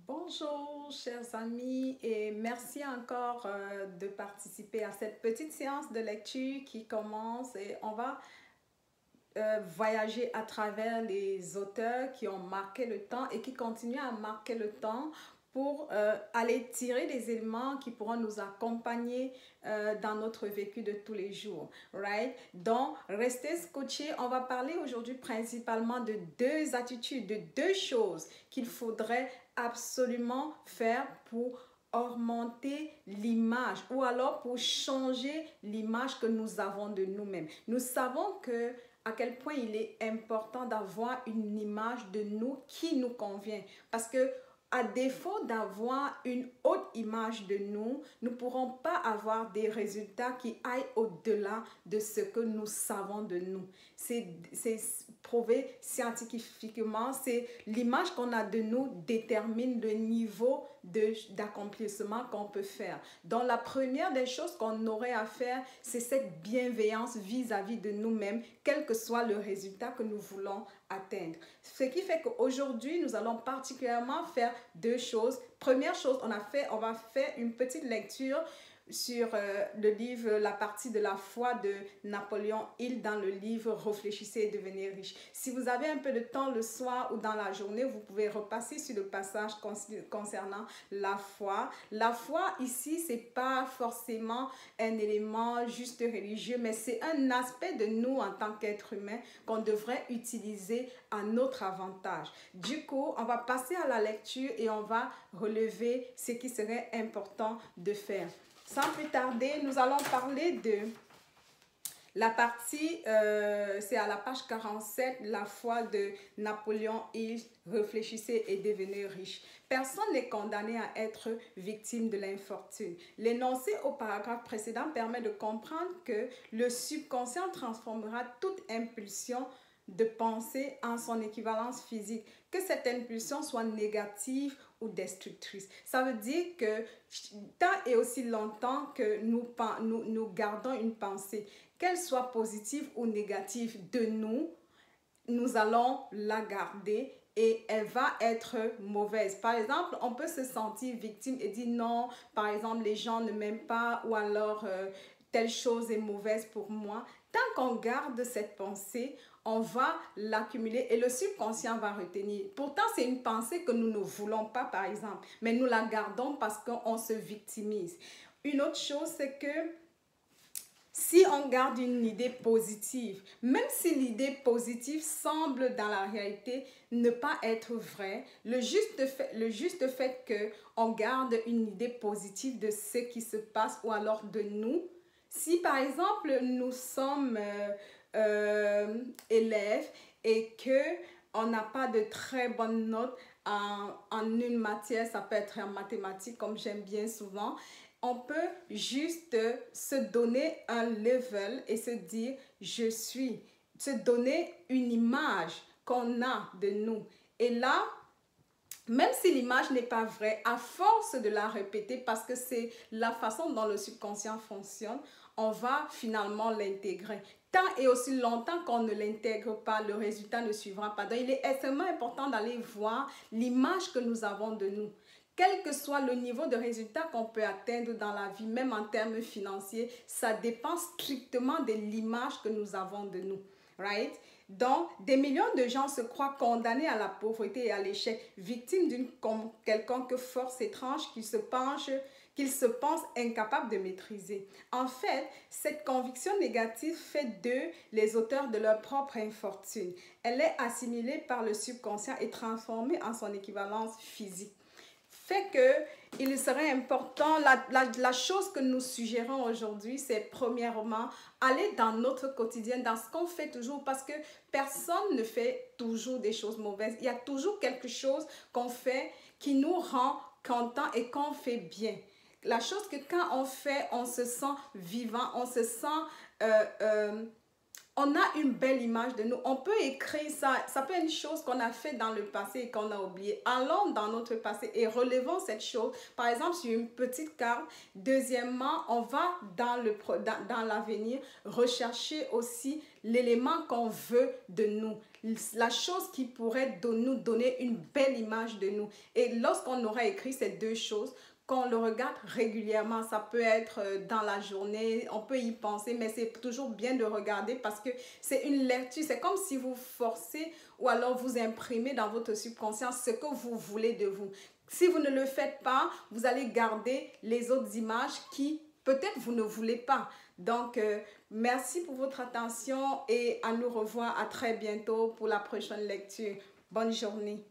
Bonjour chers amis et merci encore de participer à cette petite séance de lecture qui commence et on va voyager à travers les auteurs qui ont marqué le temps et qui continuent à marquer le temps pour aller tirer des éléments qui pourront nous accompagner dans notre vécu de tous les jours. Right? Donc, restez scotchés. On va parler aujourd'hui principalement de deux attitudes, de deux choses qu'il faudrait absolument faire pour augmenter l'image ou alors pour changer l'image que nous avons de nous-mêmes. Nous savons que à quel point il est important d'avoir une image de nous qui nous convient. Parce que à défaut d'avoir une haute image de nous, nous ne pourrons pas avoir des résultats qui aillent au-delà de ce que nous savons de nous. C'est prouvé scientifiquement, c'est l'image qu'on a de nous détermine le niveau d'accomplissement qu'on peut faire. Donc la première des choses qu'on aurait à faire, c'est cette bienveillance vis-à-vis de nous-mêmes, quel que soit le résultat que nous voulons atteindre. Ce qui fait qu'aujourd'hui, nous allons particulièrement faire deux choses. Première chose, on va faire une petite lecture sur le livre, la partie de la foi de Napoléon Hill dans le livre Réfléchissez et devenez riche. Si vous avez un peu de temps le soir ou dans la journée, vous pouvez repasser sur le passage concernant la foi. La foi ici, c'est pas forcément un élément juste religieux, mais c'est un aspect de nous en tant qu'être humain qu'on devrait utiliser à notre avantage. Du coup, on va passer à la lecture et on va relever ce qui serait important de faire. Sans plus tarder, nous allons parler de la partie, c'est à la page 47, la foi de Napoléon Hill, réfléchissez et devenez riche. Personne n'est condamné à être victime de l'infortune. L'énoncé au paragraphe précédent permet de comprendre que le subconscient transformera toute impulsion de pensée en son équivalence physique, que cette impulsion soit négative ou destructrice. Ça veut dire que tant et aussi longtemps que nous gardons une pensée, qu'elle soit positive ou négative de nous, nous allons la garder et elle va être mauvaise. Par exemple, on peut se sentir victime et dire non, par exemple, les gens ne m'aiment pas ou alors telle chose est mauvaise pour moi. Tant qu'on garde cette pensée, on va l'accumuler et le subconscient va retenir. Pourtant, c'est une pensée que nous ne voulons pas, par exemple, mais nous la gardons parce qu'on se victimise. Une autre chose, c'est que si on garde une idée positive, même si l'idée positive semble dans la réalité ne pas être vraie, le juste fait qu'on garde une idée positive de ce qui se passe ou alors de nous, si par exemple nous sommes élèves et qu'on n'a pas de très bonnes notes en une matière, ça peut être en mathématiques comme j'aime bien souvent, on peut juste se donner un level et se dire je suis, se donner une image qu'on a de nous. Et là, même si l'image n'est pas vraie, à force de la répéter, parce que c'est la façon dont le subconscient fonctionne, on va finalement l'intégrer. Tant et aussi longtemps qu'on ne l'intègre pas, le résultat ne suivra pas. Donc, il est extrêmement important d'aller voir l'image que nous avons de nous. Quel que soit le niveau de résultat qu'on peut atteindre dans la vie, même en termes financiers, ça dépend strictement de l'image que nous avons de nous. Right? Donc, des millions de gens se croient condamnés à la pauvreté et à l'échec, victimes d'une quelconque force étrange qu'ils se pensent incapables de maîtriser. En fait, cette conviction négative fait d'eux les auteurs de leur propre infortune. Elle est assimilée par le subconscient et transformée en son équivalence physique. Fait que il serait important, la chose que nous suggérons aujourd'hui, c'est premièrement aller dans notre quotidien, dans ce qu'on fait toujours, parce que personne ne fait toujours des choses mauvaises. Il y a toujours quelque chose qu'on fait qui nous rend contents et qu'on fait bien. La chose que quand on fait, on se sent vivant, on se sent... on a une belle image de nous. On peut écrire ça. Ça peut être une chose qu'on a fait dans le passé et qu'on a oublié. Allons dans notre passé et relevons cette chose. Par exemple, sur une petite carte. Deuxièmement, on va dans l'avenir rechercher aussi l'élément qu'on veut de nous. la chose qui pourrait nous donner une belle image de nous. Et lorsqu'on aura écrit ces deux choses, qu'on le regarde régulièrement, ça peut être dans la journée, on peut y penser, mais c'est toujours bien de regarder parce que c'est une lecture, c'est comme si vous forcez ou alors vous imprimez dans votre subconscient ce que vous voulez de vous. Si vous ne le faites pas, vous allez garder les autres images qui peut-être vous ne voulez pas. Donc, merci pour votre attention et à nous revoir à très bientôt pour la prochaine lecture. Bonne journée.